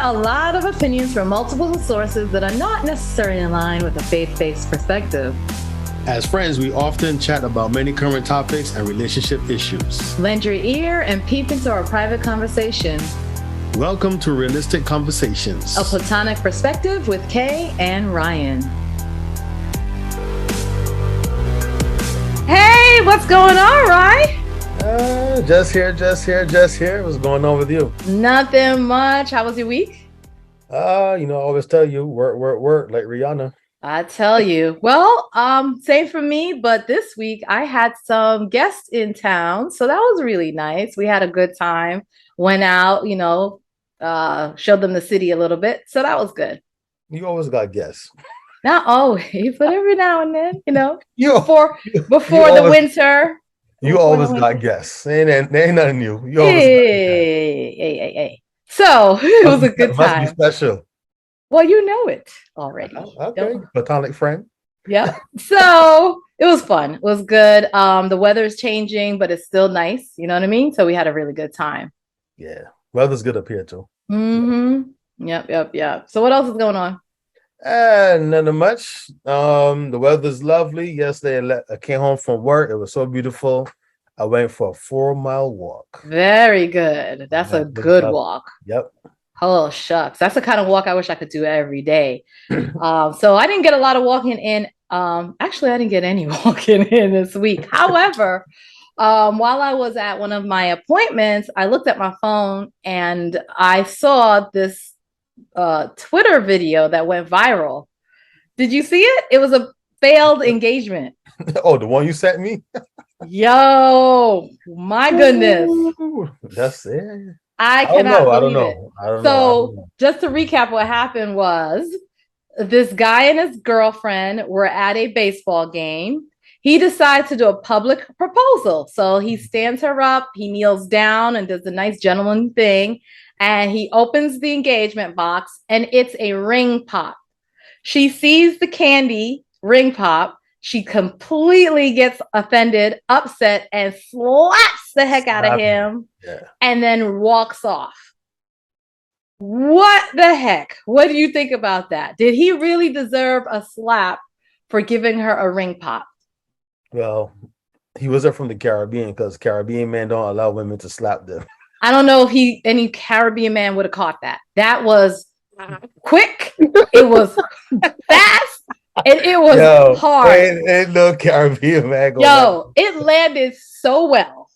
a lot of opinions from multiple sources that are not necessarily in line with a faith-based perspective. As friends, we often chat about many current topics and relationship issues. Lend your ear and peep into our private conversation. Welcome to Realistic Conversations, A platonic perspective with Kay and Ryan. Hey, what's going on, Ryan? Just here. What's going on with you? Nothing much. How was your week? I always tell you, work, like Rihanna. I tell you. Well, same for me, but this week I had some guests in town, so that was really nice. We had a good time, went out, showed them the city a little bit, so that was good. You always got guests. Not always, but every now and then, before you the winter. You always got guests. Ain't nothing new. You always Hey. So it was a good time. Must be special. Well, you know it already. Okay, platonic friend. Yeah. So it was fun. It was good. The weather is changing, but it's still nice. You know what I mean? So we had a really good time. Yeah. Weather's good up here too. Mm-hmm. Yep. So what else is going on? Nothing much. The weather's lovely. Yesterday I came home from work. It was so beautiful. I went for a 4-mile walk. Very good. That's a good walk. Yep. Oh, shucks. That's the kind of walk I wish I could do every day. So I didn't get a lot of walking in. Actually, I didn't get any walking in this week. However, while I was at one of my appointments, I looked at my phone and I saw this Twitter video that went viral. Did you see it? It was a failed engagement. Oh, the one you sent me? Yo, my goodness. That's it. I cannot believe it. I don't know. Just to recap, what happened was this guy and his girlfriend were at a baseball game. He decides to do a public proposal. So he stands her up, he kneels down and does a nice gentleman thing. And he opens the engagement box and it's a ring pop. She sees the candy ring pop. She completely gets offended, upset, and slaps the heck out of him and then walks off. What the heck? What do you think about that? Did he really deserve a slap for giving her a ring pop? Well, he wasn't from the Caribbean because Caribbean men don't allow women to slap them. I don't know if any Caribbean man would have caught that. That was quick. It was fast. And it was hard. Ain't no Caribbean man. It landed so well.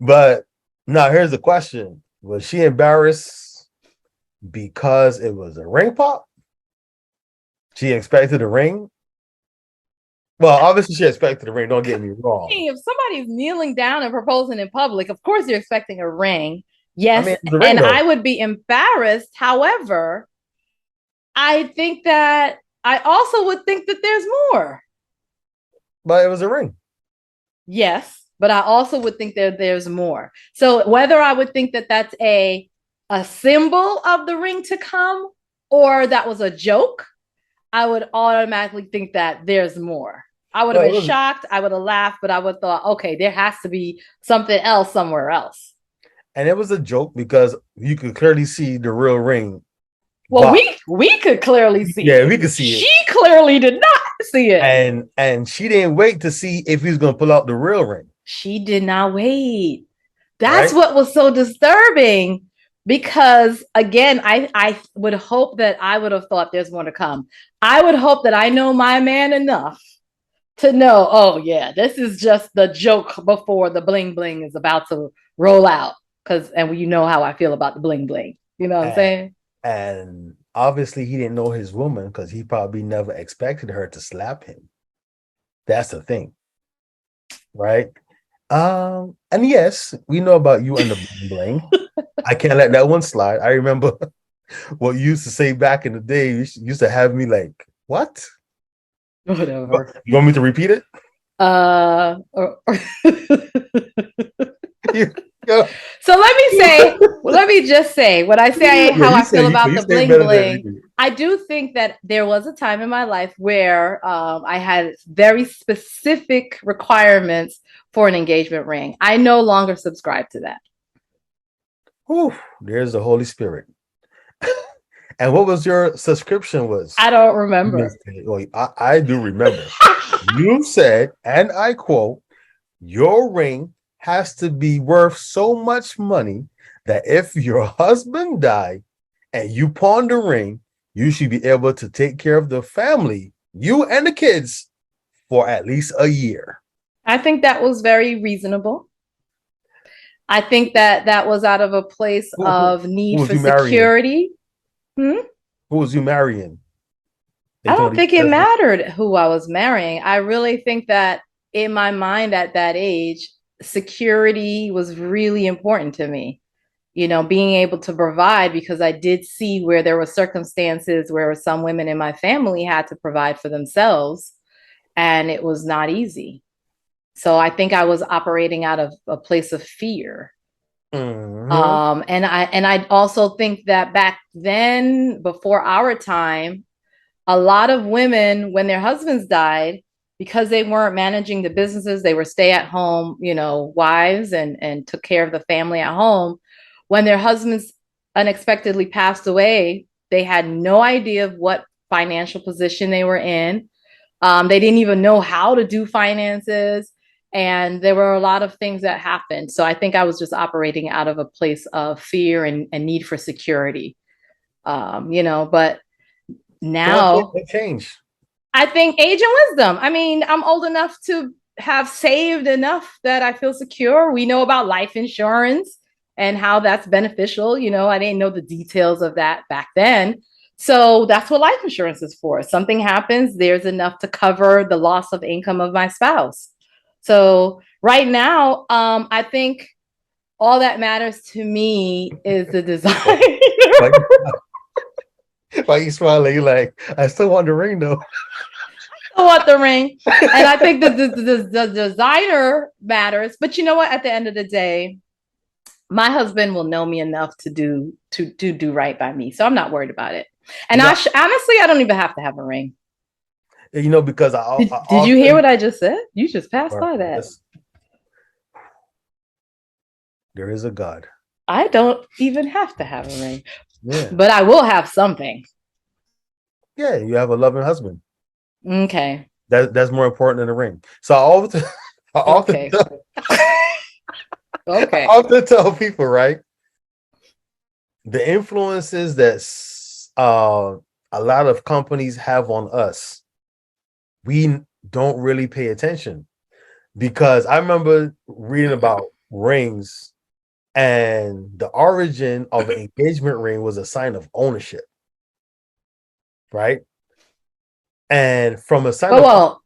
But now here's the question. Was she embarrassed because it was a ring pop? She expected a ring? Well, obviously she expected a ring. Don't get me wrong. If somebody's kneeling down and proposing in public, of course you're expecting a ring. Yes, I would be embarrassed. However, I also would think that there's more. But it was a ring. Yes, but I also would think there's more. So whether I would think that that's a symbol of the ring to come or that was a joke, I would automatically think that there's more. I would have been shocked. I would have laughed, but I would have thought, okay, there has to be something else somewhere else. And it was a joke because you could clearly see the real ring. Well, we could clearly see it. Yeah, we could see it. She clearly did not see it. And she didn't wait to see if he was going to pull out the real ring. She did not wait. That's what was so disturbing. Because again, I would hope that I would have thought there's more to come. I would hope that I know my man enough to know, oh yeah, this is just the joke before the bling bling is about to roll out. And you know how I feel about the bling bling. You know what I'm saying? And obviously he didn't know his woman because he probably never expected her to slap him. That's the thing. Right? And yes, we know about you and the bling bling. I can't let that one slide. I remember what you used to say back in the day. You used to have me like, what? Whatever. You want me to repeat it? So let me just say, when I say how I feel about the bling bling, I do think that there was a time in my life where I had very specific requirements for an engagement ring. I no longer subscribe to that. Whew, there's the Holy Spirit. And what was your subscription was? I don't remember. Well, I do remember. You said, and I quote, your ring has to be worth so much money that if your husband died and you pawn the ring, you should be able to take care of the family, you and the kids, for at least a year. I think that was very reasonable. I think that that was out of a place of Who need was for you marrying? security. Hmm? Who was you marrying? They I told don't you think it that's what- mattered who I was marrying. I really think that in my mind at that age, security was really important to me. Being able to provide, because I did see where there were circumstances where some women in my family had to provide for themselves, and it was not easy. So I think I was operating out of a place of fear. Mhm. And I also think that back then, before our time, a lot of women, when their husbands died, because they weren't managing the businesses, they were stay-at-home, wives and took care of the family at home. When their husbands unexpectedly passed away, they had no idea of what financial position they were in. They didn't even know how to do finances. And there were a lot of things that happened. So I think I was just operating out of a place of fear and need for security. But So now what changed? I think age and wisdom. I mean, I'm old enough to have saved enough that I feel secure. We know about life insurance and how that's beneficial. I didn't know the details of that back then. So that's what life insurance is for. If something happens, there's enough to cover the loss of income of my spouse. So right now, I think all that matters to me is the design. Like, why you smiling? You like, I still want the ring though. Want the ring. And I think the designer matters. But you know what? At the end of the day, my husband will know me enough to do right by me. So I'm not worried about it. And You know, honestly, I don't even have to have a ring. because Did you hear what I just said? You just passed by that. There is a God. I don't even have to have a ring. Yeah. But I will have something. Yeah, you have a loving husband. Okay. That's more important than a ring. So I often Okay. tell, I Okay. often tell people, right? The influences that a lot of companies have on us, we don't really pay attention. Because I remember reading about rings, and the origin of an engagement ring was a sign of ownership, right? And from a sign Well,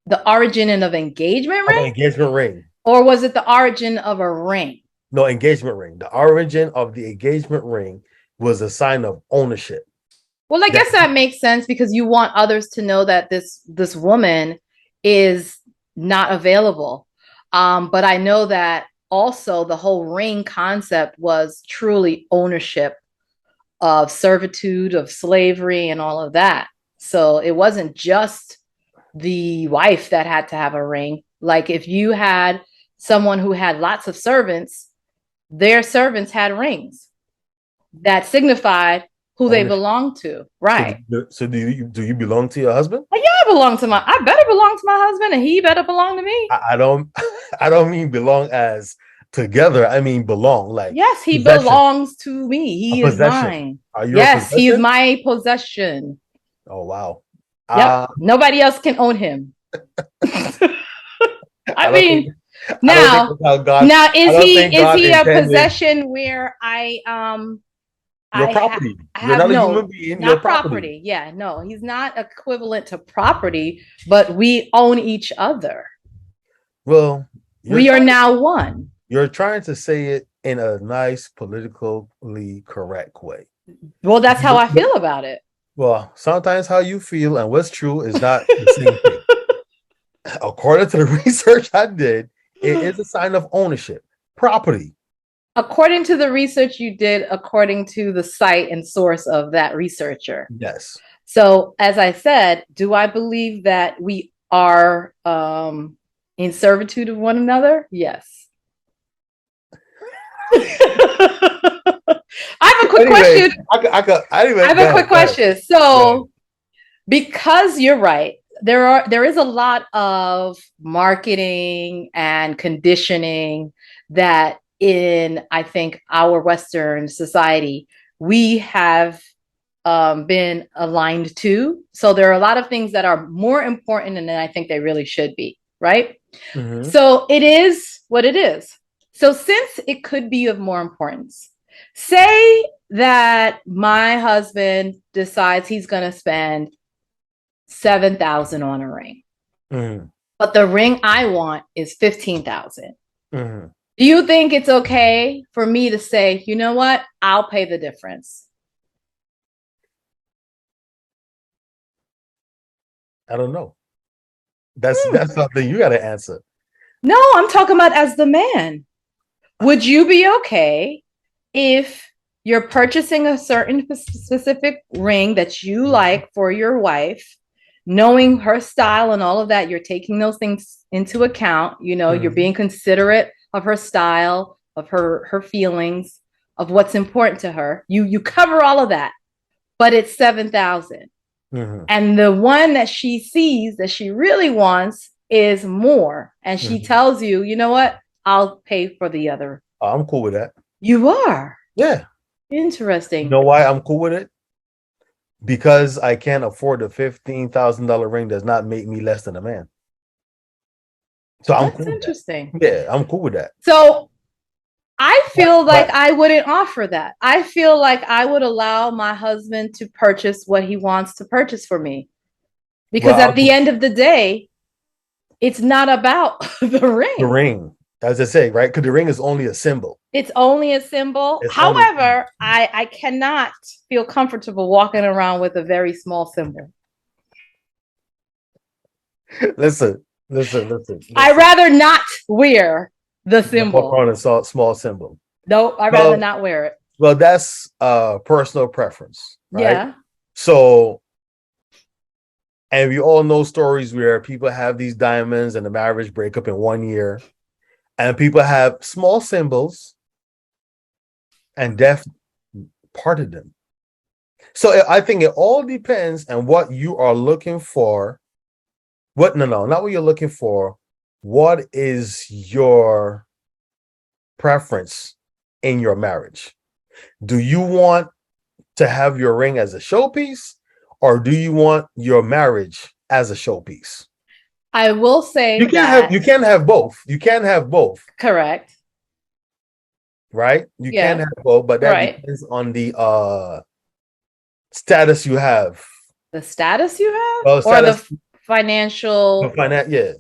the origin of engagement of an ring? engagement ring, Or was it the origin of a ring? no, engagement ring, the origin of the engagement ring was a sign of ownership. Well, I That, guess that makes sense because you want others to know that this woman is not available. But I know that also the whole ring concept was truly ownership of servitude, of slavery, and all of that. So it wasn't just the wife that had to have a ring. Like if you had someone who had lots of servants, their servants had rings that signified who they ownership. belonged to. So, Right. do you belong to your husband? Yeah, I better belong to my husband and he better belong to me. I don't I don't mean belong as together. I mean belong like Yes, he possession. belongs to me. A He is possession. mine. Are you a Yes, he's possession? my possession. Oh wow. Yep. Uh Nobody else can own him. I I don't think mean, I don't think now, that's how God now I is don't he think is God he a intended possession where your I property. You're have not a no, human being, your not property. property. Yeah, no, he's not equivalent to property, but we own each other. Well, We are now one. you're trying to say it in a nice politically correct way. Well, that's how I But feel about it. well, sometimes how you feel and what's true is not the same thing. According to the research I did, it is a sign of ownership, property. According to the research you did, according to the site and source of that researcher. Yes. So, as I said, do I believe that we are in servitude of one another? Yes. I have a quick Anyway, question. anyway, I have go a quick ahead, go ahead, question. go ahead. So, because you're right, there is a lot of marketing and conditioning that in I think our Western society we have been aligned to. So there are a lot of things that are more important than I think they really should be, right? Mm-hmm. So it is what it is. So since it could be of more importance, say that my husband decides he's going to spend 7,000 on a ring, Mm-hmm. but the ring I want is 15,000. Mm-hmm. Do you think it's okay for me to say, you know what? I'll pay the difference. I don't know. That's Hmm. something you got to answer. No, I'm talking about as the man. Would you be okay if you're purchasing a certain specific ring that you like for your wife, knowing her style and all of that, you're taking those things into account, you're Mm-hmm. being considerate of her style, of her feelings, of what's important to her. You cover all of that, but it's 7,000. Mm-hmm. And the one that she sees that she really wants is more. And she Mm-hmm. tells you, you know what? I'll pay for the other. I'm cool with that. You are. Yeah. You Interesting. know why I'm cool with it? Because I can't afford a $15,000 ring does not make me less than a man. So I'm That's cool with that. interesting. Yeah, I'm cool with that. So I feel like But I wouldn't offer that. I feel like I would allow my husband to purchase what he wants to purchase for me. Because well, at the end of the day, it's not about the the ring. ring, as I say, right? Because the ring is only a symbol. It's only a symbol. It's only However, I cannot feel comfortable walking around with a very small symbol. listen, listen, I'd listen. rather not wear the Walk symbol. around a small symbol. No, I'd rather Well, not wear it. well, that's personal preference, right? Yeah. So, and we all know stories where people have these diamonds and the marriage break up in 1 year, and people have small symbols and death parted them. So I think it all depends on what you are looking for. What no, not what you're looking for. What is your preference in your marriage? Do you want to have your ring as a showpiece, or do you want your marriage as a showpiece? I will say You can't have that. you can't have both. You can't have both, Correct. right? You can't Yeah. have both, but that Right. depends on the status you have. The status you have Well, or status, the financial yeah.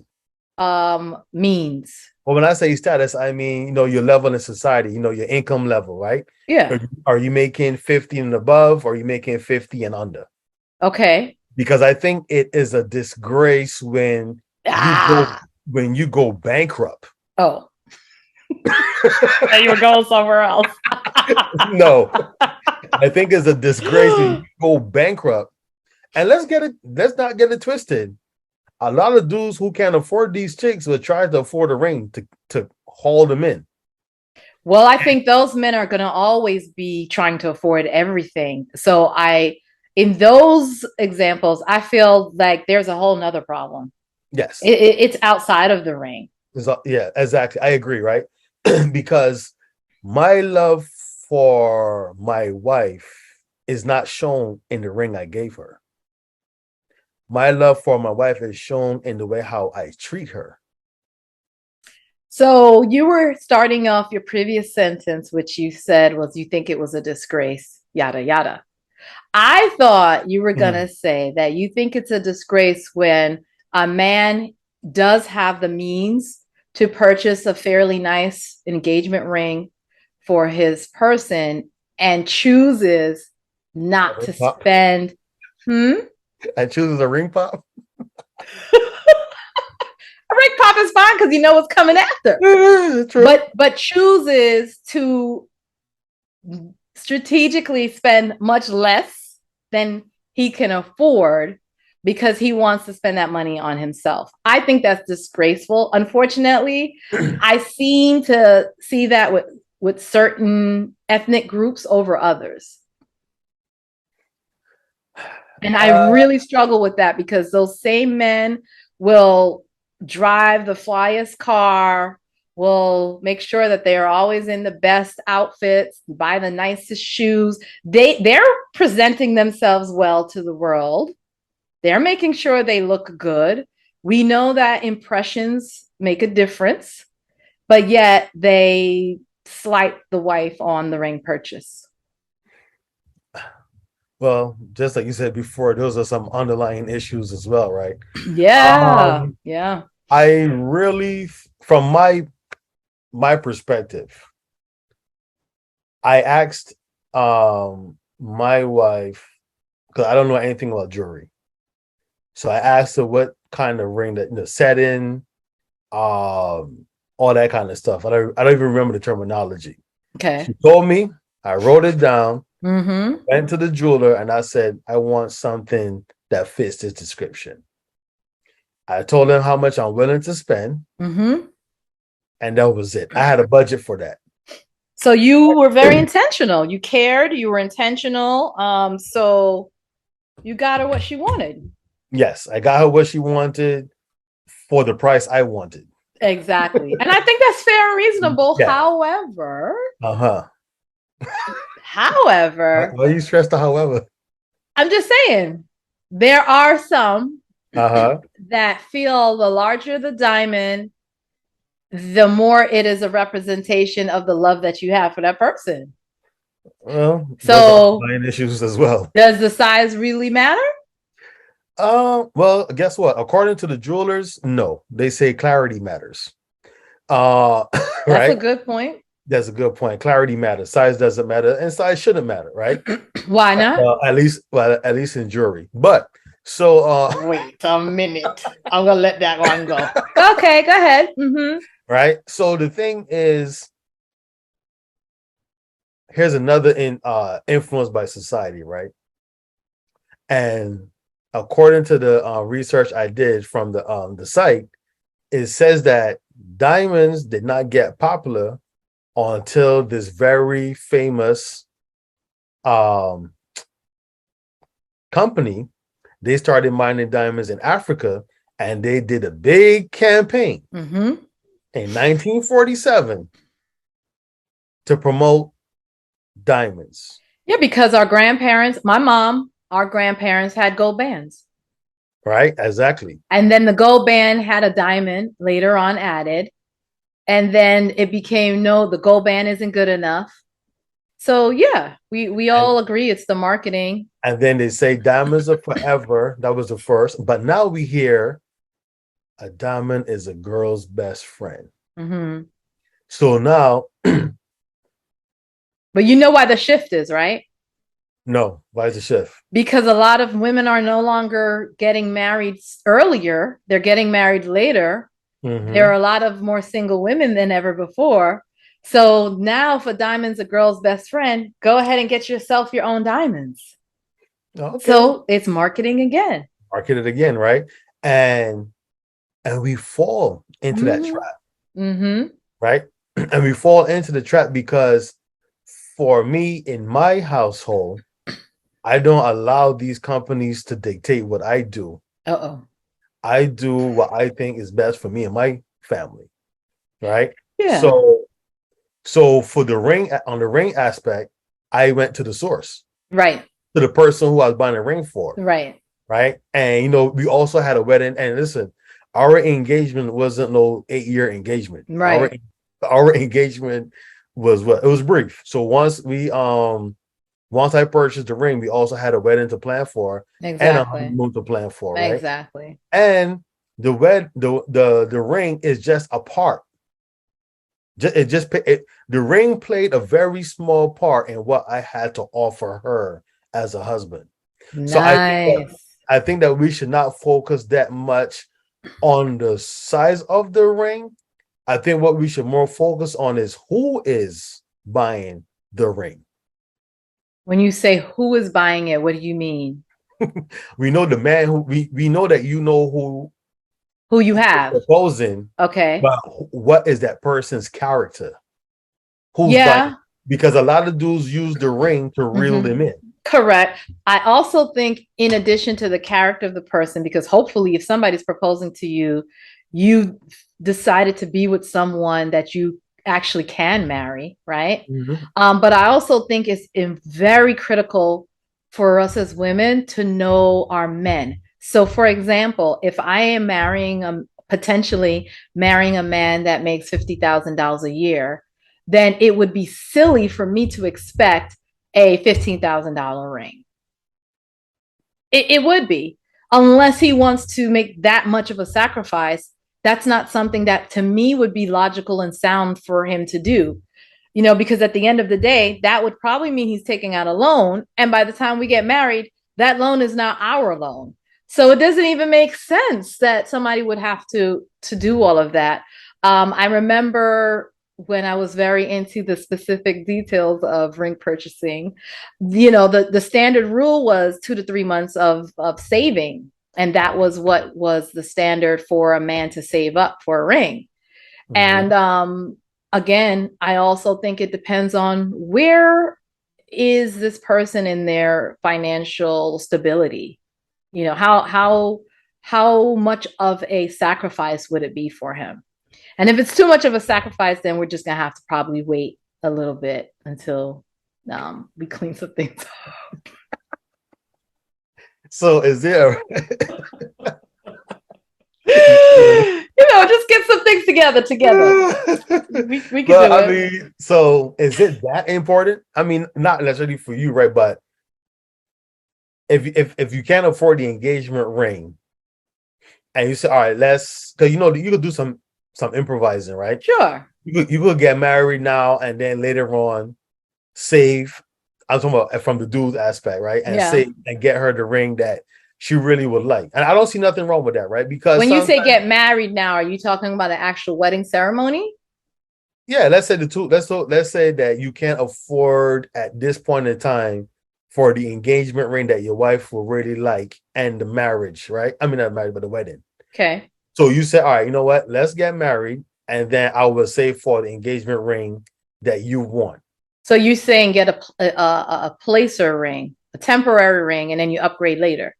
means. Well, when I say status, I mean, your level in society, your income level, right? Yeah. Are you making 50 and above, or are you making 50 and under? Okay. Because I think it is a disgrace when you go Ah. bankrupt. Oh. You were going somewhere else. No, I think it's a disgrace when you go bankrupt. And let's not get it twisted. A lot of dudes who can't afford these chicks will try to afford a ring to haul them in. Well, I think those men are going to always be trying to afford everything. So in those examples, I feel like there's a whole nother problem. Yes. It's outside of the ring. Yeah, exactly. I agree, right? Because my love for my wife is not shown in the ring I gave her. My love for my wife is shown in the way how I treat her. So you were starting off your previous sentence, which you said was you think it was a disgrace, yada, yada. I thought you were going to say that you think it's a disgrace when a man does have the means to purchase a fairly nice engagement ring for his person and chooses not to Pop. spend. And chooses a ring pop. A ring pop is fine because you know what's coming after. True. But chooses to strategically spend much less than he can afford because he wants to spend that money on himself. I think that's disgraceful. Unfortunately, I seem to see that with with certain ethnic groups over others. And I really struggle with that because those same men will drive the flyest car, will make sure that they are always in the best outfits, buy the nicest shoes. They're presenting themselves well to the world. They're making sure they look good. We know that impressions make a difference, but yet they slight the wife on the ring purchase. Well, just like you said before, those are some underlying issues as well, right? Yeah. Um, Yeah. I really, from my perspective, I asked my wife because I don't know anything about jewelry. So I asked her what kind of ring that setting, all that kind of stuff. I don't even remember the terminology. Okay. She told me, I wrote it down, Mm-hmm. went to the jeweler, and I said, I want something that fits this description. I told him how much I'm willing to spend, Mm-hmm. and that was it. I had a budget for that. So you were very intentional. You cared, you were intentional. So you got her what she wanted. Yes, I got her what she wanted for the price I wanted. Exactly. And I think that's fair and reasonable. Yeah. Uh-huh. However, Why are you stressed out, however? I'm just saying there are some Uh-huh. that feel the larger the diamond, the more it is a representation of the love that you have for that person. Well, those are So underlying issues as well. does the size really matter? Well, guess what? According to the jewelers, no. They say clarity matters. That's a Right? good point. That's a good point. Clarity matters. Size doesn't matter, and size shouldn't matter, right? Why not? At least in jewelry. But so wait a minute. I'm gonna let that one go. Okay, go ahead. Mm-hmm. right. So the thing is, here's another influence by society, right? And according to the research I did from the site, it says that diamonds did not get popular until this very famous um, company. They started mining diamonds in Africa, and they did a big campaign in 1947 to promote diamonds. Yeah, because our grandparents had gold bands. Right? Exactly. And then the gold band had a diamond later on added. And then it became no, the gold band isn't good enough. So yeah, we And, all agree it's the marketing. and then they say diamonds are forever. That was the first. But now we hear a diamond is a girl's best friend. Mm-hmm. So now, but you know why the shift is, right? no, why is the shift? Because a lot of women are no longer getting married earlier, they're getting married later. Mm-hmm. There are a lot of more single women than ever before. So now, if a diamond's a girl's best friend, go ahead and get yourself your own diamonds. Okay. So it's marketing again. Market it again, right? And we fall into that trap, right? And we fall into the trap because for me in my household, I don't allow these companies to dictate what I do. I do what I think is best for me and my family, right? Yeah. So for the ring, on the ring aspect, I went to the source, right? To the person who I was buying a ring for, right? And we also had a wedding. And listen, our engagement wasn't no 8-year engagement, right? Our engagement was what it was brief. So once I purchased the ring, we also had a wedding to plan for, and a honeymoon to plan for, right? Exactly. And the ring is just a part. The ring played a very small part in what I had to offer her as a husband. Nice. So I think that we should not focus that much on the size of the ring. I think what we should more focus on is who is buying the ring. When you say who is buying it, what do you mean? We know the man who we know that you know who you have proposing. Okay. But what is that person's character? who's buying, Yeah. because a lot of dudes use the ring to reel Mm-hmm. them in. Correct. I also think, in addition to the character of the person, because hopefully, if somebody's proposing to you, you decided to be with someone that you actually can marry, right? Mm-hmm. But I also think it's very critical for us as women to know our men. So, for example, if I am potentially marrying a man that makes $50,000 a year, then it would be silly for me to expect a $15,000 ring. It would be, unless he wants to make that much of a sacrifice. That's not something that to me would be logical and sound for him to do. Because at the end of the day, that would probably mean he's taking out a loan. And by the time we get married, that loan is not our loan. So it doesn't even make sense that somebody would have to do all of that. I remember when I was very into the specific details of ring purchasing, the standard rule was 2 to 3 months of saving. And that was what was the standard for a man to save up for a ring. Mm-hmm. And again, I also think it depends on where is this person in their financial stability. How much of a sacrifice would it be for him? And if it's too much of a sacrifice, then we're just gonna have to probably wait a little bit until we clean some things up. So is there Just get some things together. We can but do I it. mean, so is it that important? I mean, not necessarily for you, right? But if you can't afford the engagement ring and you say, all right, let's, because you could do some improvising, right? Sure. You could get married now and then later on save. I'm talking about from the dude's aspect, right? And Yeah. save and get her the ring that she really would like. And I don't see nothing wrong with that, right? Because When you say sometimes, get married now, are you talking about an actual wedding ceremony? yeah, let's say the two, let's say that you can't afford at this point in time for the engagement ring that your wife will really like and the marriage, right? I mean, not marriage, but the wedding. Okay. So you say, all right, you know what? Let's get married, and then I will save for the engagement ring that you want. So you're saying get a placer ring, a temporary ring, and then you upgrade later.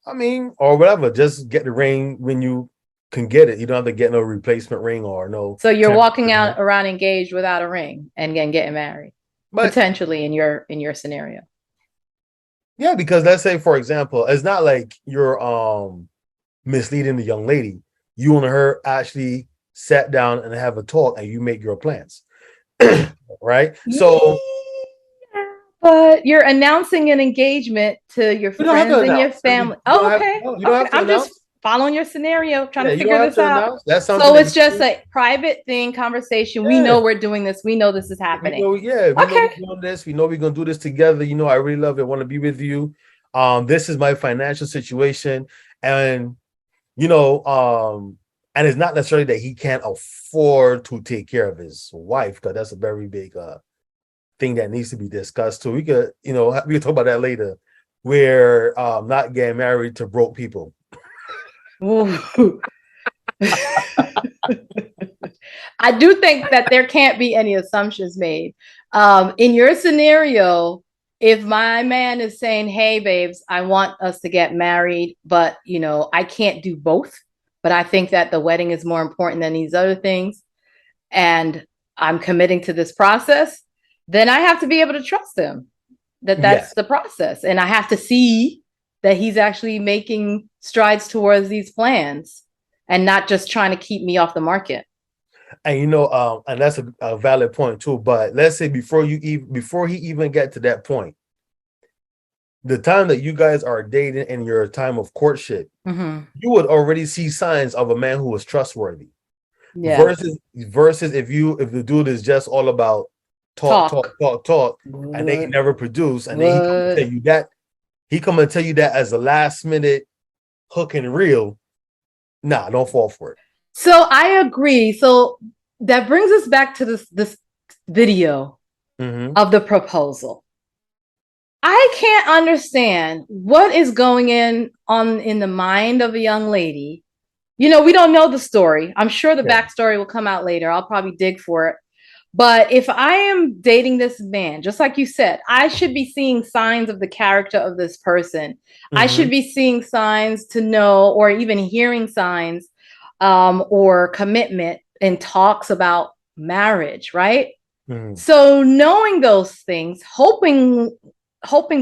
I mean, or whatever. Just get the ring when you can get it. You don't have to get no replacement ring or no So you're temporary walking ring. out around engaged without a ring and then getting married, But potentially in your scenario. yeah, because let's say, for example, it's not like you're misleading the young lady. You and her actually sat down and have a talk, and you make your plans, right? So But you're announcing an engagement to your you don't have to friends and your announce. family. You don't Oh, have okay. no, you don't Okay. have to I'm just announce. following your scenario, trying Yeah, to you figure don't have this to out. announce. That's something So that it's just you, a private thing, conversation. We yeah. know we're doing this. We know this is happening. We know Okay. we're doing this. We know we're gonna do this together. I really love it. Want to be with you. This is my financial situation, and you know, um, and it's not necessarily that he can't afford to take care of his wife, because that's a very big thing that needs to be discussed too. We could talk about that later, where not getting married to broke people. I do think that there can't be any assumptions made. In your scenario, if my man is saying, "Hey, babes, I want us to get married, but I can't do both, but I think that the wedding is more important than these other things, and I'm committing to this process," then I have to be able to trust him that Yes. that's the process, and I have to see that he's actually making strides towards these plans and not just trying to keep me off the market. And and that's a valid point too. But let's say before he even get to that point, the time that you guys are dating in your time of courtship, Mm-hmm. you would already see signs of a man who is trustworthy. Yeah. Versus if the dude is just all about talk, talk, Talk. talk, talk, and then he What? never produce, and then What? he come and tell you that as a last minute hook and reel. Nah, don't fall for it. So I agree. So that brings us back to this video Mm-hmm. of the proposal. I can't understand what is going in the mind of a young lady. We don't know the story. I'm sure the Yeah. backstory will come out later. I'll probably dig for it. But if I am dating this man, just like you said, I should be seeing signs of the character of this person. I Mm-hmm. should be seeing signs to know, or even hearing signs or commitment in talks about marriage, right? Mm-hmm. So knowing those things, hoping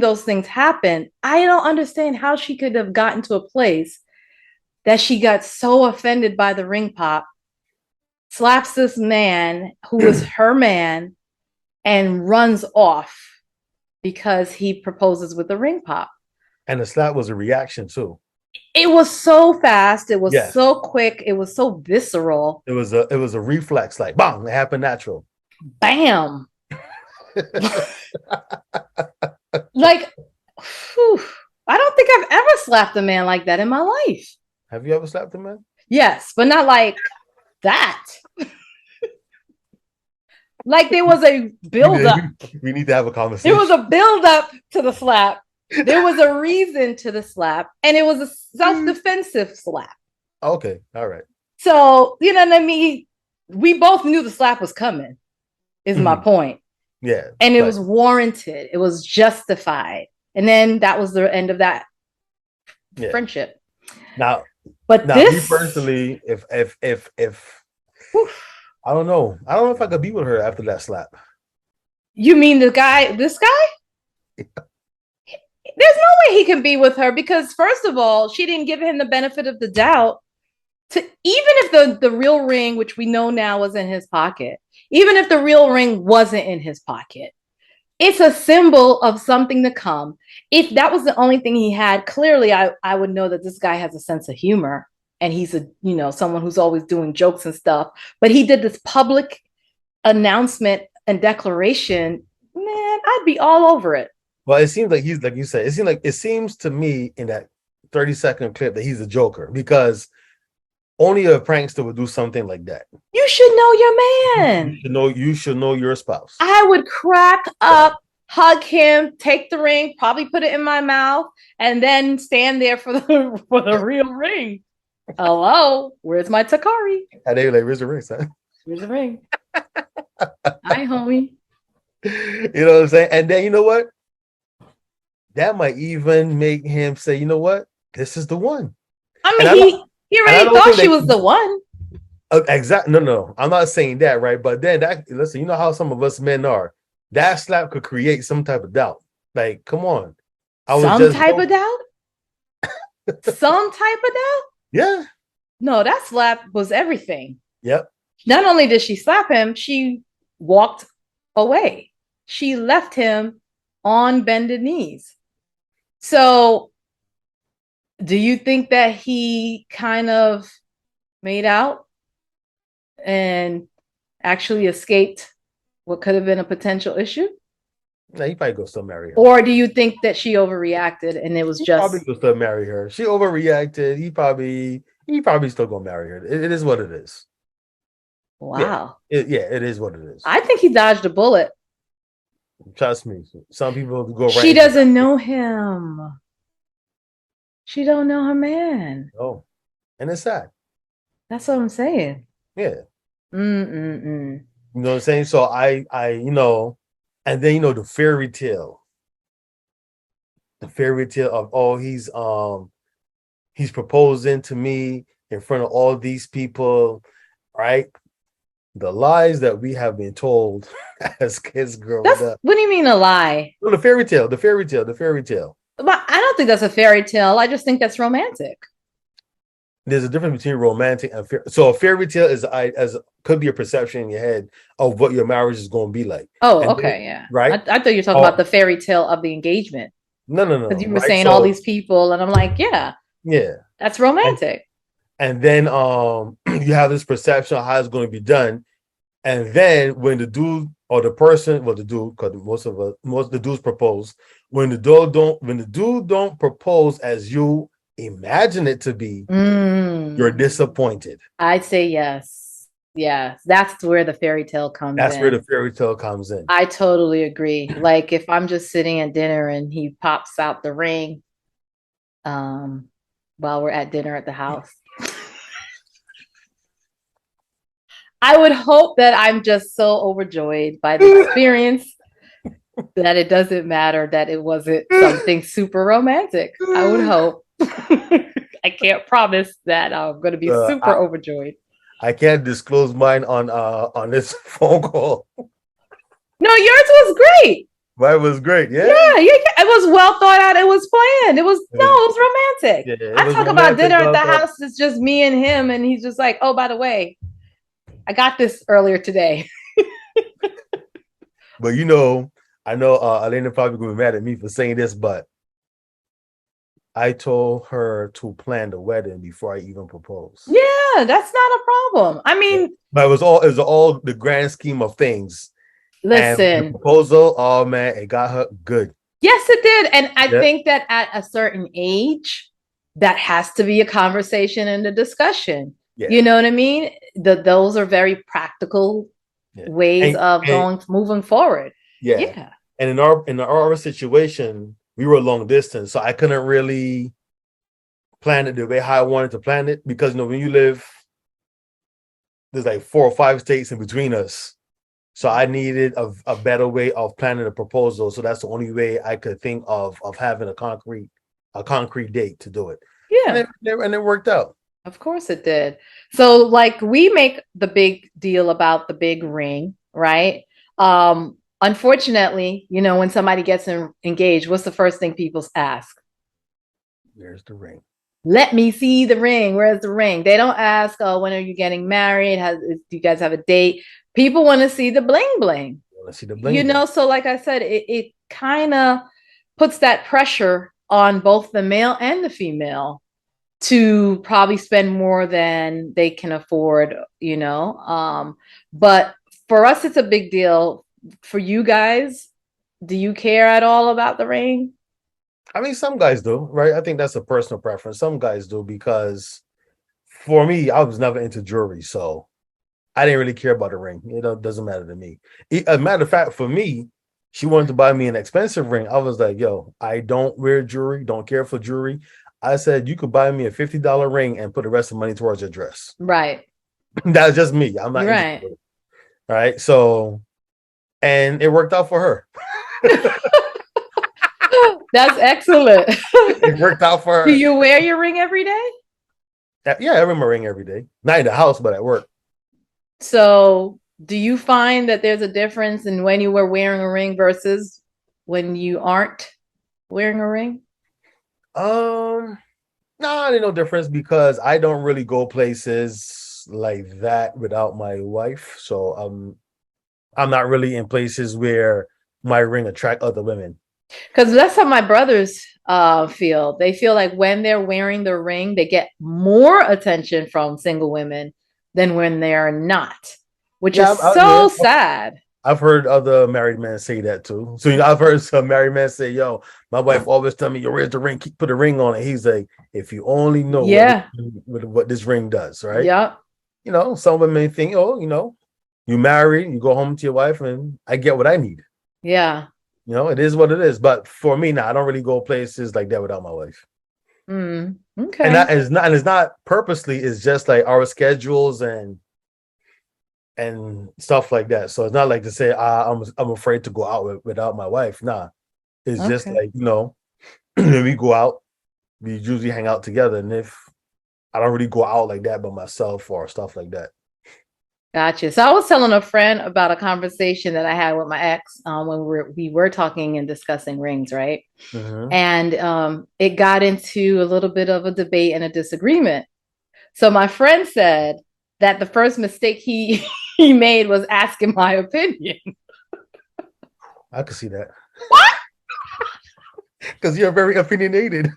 those things happen, I don't understand how she could have gotten to a place that she got so offended by the ring pop, slaps this man who was her man, and runs off because he proposes with the ring pop. And the slap was a reaction too. It was so fast, it was Yes. so quick, it was so visceral. It was a reflex, like bang, it happened natural. Bam. Like, whew, I don't think I've ever slapped a man like that in my life. Have you ever slapped a man? Yes, but not like that. Like there was a We build up. need, we need to have a There was conversation. a build up to the slap. There was a reason to the slap, and it was a self defensive slap. Okay, all right. So, you know what I mean? We both knew the slap was coming, is my Mhm. point. Yeah, And it but was warranted, it was justified. And then that was the end of that yeah. friendship. Now, But now, me this, personally, if whew, I don't know if I could be with her after that slap. you mean this guy? There's no way he can be with her because, first of all, she didn't give him the benefit of the doubt. To even if the real ring, which we know now was in his pocket, even if the real ring wasn't in his pocket, it's a symbol of something to come. If that was the only thing he had, clearly I would know that this guy has a sense of humor and he's a, you know, someone who's always doing jokes and stuff. But he did this public announcement and declaration, man, I'd be all over it. Well, it seems like he's like you said. It seems to me in that 30-second clip that he's a joker because only a prankster would do something like that. You should know your man. You should know your spouse. I would crack Yeah. up, hug him, take the ring, probably put it in my mouth, and then stand there for the for the real ring. Hello, where's my Takari? And they were like, where's the ring, son? Here's the ring. Hi, homie. You know what I'm saying? And then you know what? That might even make him say, you know what? This is the one. I And mean, he I already don't thought think she that was the one. exactly. No. I'm not saying that, right? But then that listen, you know how some of us men are. That slap could create some type of doubt. Like, come on. I was Some just type of joking. doubt. Some type of doubt. Yeah. No, that slap was everything. Yep. Not only did she slap him, she walked away. She left him on bended knees. So, do you think that he kind of made out and actually escaped what could have been a potential issue? Now he probably go still marry her. Or do you think that she overreacted and it was He just probably go still marry her. She overreacted. He probably still gonna marry her. It is what it is. Yeah. wow? It is what it is. I think he dodged a bullet. Trust me. Some people go right She into doesn't that. know him. She don't know her man. Oh, and it's sad. That's what I'm saying. Yeah. Mm-mm-mm. You know what I'm saying? So and then the fairy tale of he's proposing to me in front of all these people, right? The lies that we have been told as kids growing That's up. what do you mean a lie? Well, the fairy tale. But I don't think that's a fairy tale. I just think that's romantic. There's a difference between romantic and so a fairy tale is as could be a perception in your head of what your marriage is going to be like. Oh, And then, okay, yeah. right? I thought you were talking about Oh, the fairy tale of the engagement because no, you were right? saying all So these people, and I'm like, yeah, yeah. that's And romantic. and then you have this perception of how it's going to be done. And then when the dude or the person, well, the dude, because most of the dudes propose, when the dude don't propose as you imagine it to be, you're Mm, disappointed. I'd say yes. Yes, that's where the fairy tale comes That's where the in. fairy tale comes in. I totally agree. Like if I'm just sitting at dinner and he pops out the ring, um, while we're at dinner at the house, I would hope that I'm just so overjoyed by the experience that it doesn't matter that it wasn't something super romantic. I would hope. I can't promise that I'm going to be Uh, super I, overjoyed. I can't disclose mine on this phone call. No, yours was great. Mine was great. Yeah, Yeah, yeah, yeah. It was well thought out. It was planned. It was it no, was. it was romantic. Yeah, it I was talk about romantic. dinner at Well the thought. house. It's just me and him, and he's just like, "Oh, by the way, I got this earlier today." But I know Elena probably gonna be mad at me for saying this, but I told her to plan the wedding before I even proposed. Yeah, that's not a problem. I Yeah. mean, But it was all the grand scheme of things. And the listen, proposal, oh man, it got her good. yes, it did. And I Yeah, think that at a certain age, that has to be a conversation and a discussion. yeah, You know what I mean? Those are very practical yeah. ways of And moving forward. yeah. Yeah. And in our situation, we were long distance, so I couldn't really plan it the way how I wanted to plan it because when you live, there's like 4 or 5 states in between us. So I needed a better way of planning a proposal. So that's the only way I could think of having a concrete date to do it. And Yeah. it worked out. Of course it did. So like we make the big deal about the big ring, right? Unfortunately, when somebody gets engaged, what's the first thing people ask? There's the ring. Let me see the ring. Where's the ring? They don't ask, oh, when are you getting married? Do you guys have a date? People want to see the bling bling. Let's see the bling. So like I said, it kind of puts that pressure on both the male and the female to probably spend more than they can afford. But for us, it's a big deal. For you guys, do you care at all about the ring? I mean, some guys do, right? I think that's a personal preference. Some guys do because for me, I was never into jewelry, so I didn't really care about the ring. Doesn't matter to me. As a matter of fact, for me, she wanted to buy me an expensive ring. I was like, yo, I don't wear jewelry, don't care for jewelry. I said, you could buy me a $50 ring and put the rest of the money towards your dress. Right. That's just me. I'm not into Right. it. All right. So, and it worked out for her. That's excellent. It worked out for Do her. you wear your ring every day? Yeah, I wear my ring every day. Not in the house, but at work. So, do you find that there's a difference in when you were wearing a ring versus when you aren't wearing a ring? No, there's no difference because I don't really go places like that without my wife. So I'm not really in places where my ring attract other women. Because that's how my brothers feel. They feel like when they're wearing the ring, they get more attention from single women than when they're not, which Yeah, is so sad. I've heard other married men say that too. So I've heard some married men say, "Yo, my wife always tell me, yo, where's the ring? Put a ring on it." He's like, "If you only know Yeah. what this ring does, right?" Yep. Some women think, "Oh, you married, you go home to your wife, and I get what I need." Yeah. It is what it is. But for me, now I don't really go places like that without my wife. And Okay. it's not purposely. It's just like our schedules and stuff like that. So it's not like to say I'm afraid to go out without my wife. Nah, it's just Okay. like when we go out, we usually hang out together. And if I don't really go out like that by myself or stuff like that. Gotcha. So I was telling a friend about a conversation that I had with my ex when we were talking and discussing rings, right? Mm-hmm. And it got into a little bit of a debate and a disagreement. So my friend said that the first mistake he he made was asking my opinion. I could see that What? because you're very opinionated.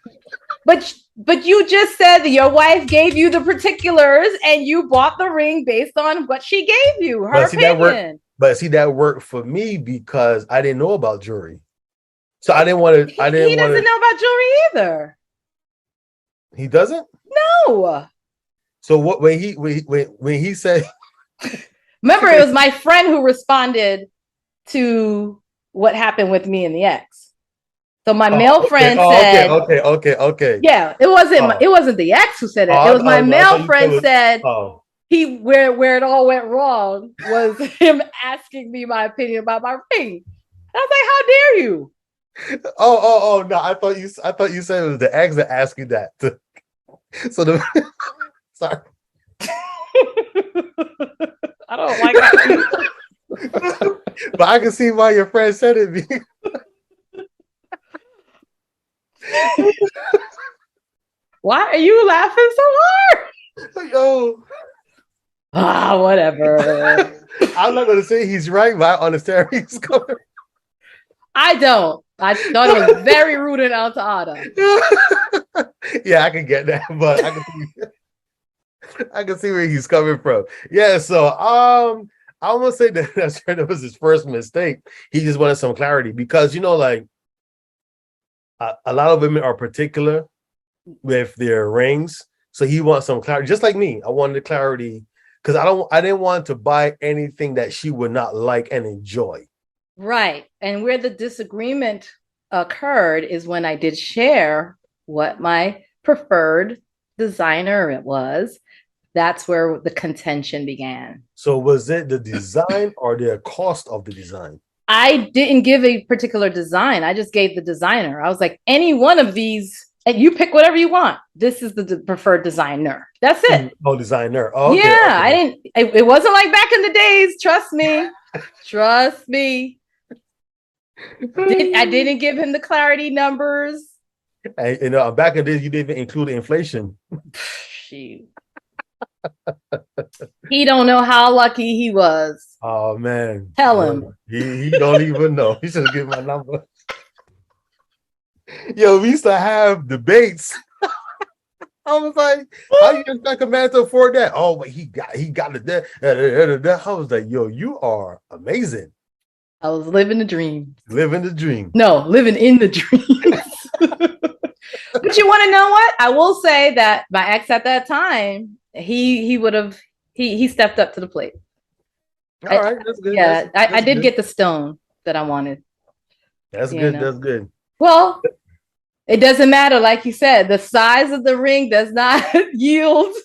But you just said that your wife gave you the particulars and you bought the ring based on what she gave you, her But see that work. opinion. But see that worked for me because I didn't know about jewelry, so I didn't want to. I He didn't want doesn't to. know about jewelry either. He doesn't. No. So what when he said Remember, it was my friend who responded to what happened with me and the ex. So my male okay, friend said, okay. "Yeah, it wasn't Oh, it wasn't the ex who said oh, it. It was my I male thought you said friend it was, said, oh. where it all went wrong was him asking me my opinion about my ring. And I was like, how dare you? Oh, no, I thought you said it was the ex that asked you that. So the sorry. I don't like that. But I can see why your friend said it. Why are you laughing so hard? Yo, Whatever. I'm not gonna say he's right, but I understand where he's coming. I don't. I thought it was very rude and out to Ada. Yeah, I can get that, but I can see where he's coming from. Yeah, so I want to say that was his first mistake. He just wanted some clarity because like a lot of women are particular with their rings, so he wants some clarity. Just like me, I wanted clarity because I didn't want to buy anything that she would not like and enjoy. Right. And where the disagreement occurred is when I did share what my preferred designer it was. That's where the contention began. So was it the design or the cost of the design? I didn't give a particular design. I just gave the designer. I was like, any one of these, and you pick whatever you want. This is the preferred designer. That's it. Oh, designer. Oh, okay, yeah, okay. I didn't. It wasn't like back in the days. Trust me. Trust me. I didn't give him the clarity numbers. And back in the days, you didn't even include inflation. Shoot. He don't know how lucky he was. Oh man. Tell him. He don't even know. He should give my number. Yo, we used to have debates. I was like, how do you expect a man to afford that? Oh, but he got it there. I was like, yo, you are amazing. I was living the dream. Living the dream. No, living in the dream. But you want to know what? I will say that my ex at that time, he would have he stepped up to the plate. All right, that's good. Yeah, I did get the stone that I wanted. That's good. That's good. Well, it doesn't matter, like you said, the size of the ring does not yield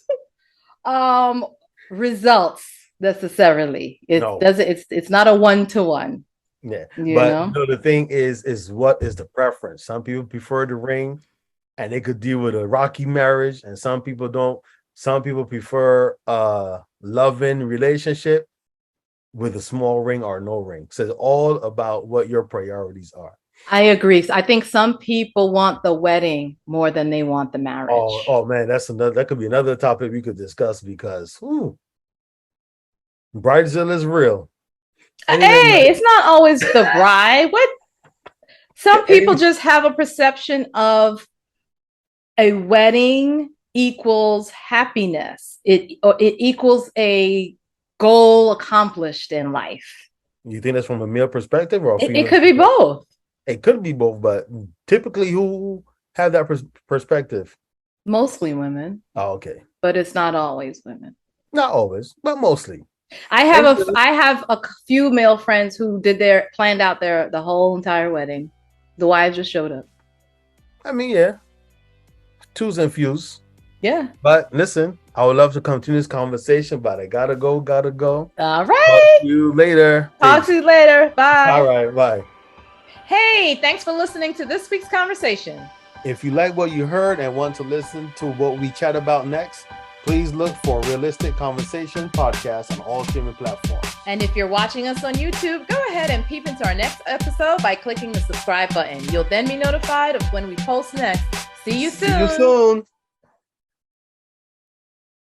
results necessarily. It's not a 1-to-1. Yeah, but the thing is what is the preference? Some people prefer the ring, and they could deal with a rocky marriage, and some people don't. Some people prefer a loving relationship with a small ring or no ring. So it's all about what your priorities are. I agree. I think some people want the wedding more than they want the marriage. Oh man, that could be another topic we could discuss because bridezilla is real. Hey, it's not always the bride. What? Some people just have a perception of a wedding equals happiness. It equals a goal accomplished in life. You think that's from a male perspective or it could be both? It could be both, but typically who have that perspective? Mostly women. Oh, okay. But it's not always women. Not always, but mostly. I have a few male friends who planned out the whole entire wedding. The wives just showed up. I mean, yeah. Twos and fews. Yeah. But listen, I would love to continue this conversation, but I gotta go. All right. Talk to you later. Talk to you later. Bye. All right, bye. Hey, thanks for listening to this week's conversation. If you like what you heard and want to listen to what we chat about next, please look for Realistic Conversation Podcast on all streaming platforms. And if you're watching us on YouTube, go ahead and peep into our next episode by clicking the subscribe button. You'll then be notified of when we post next. See you soon.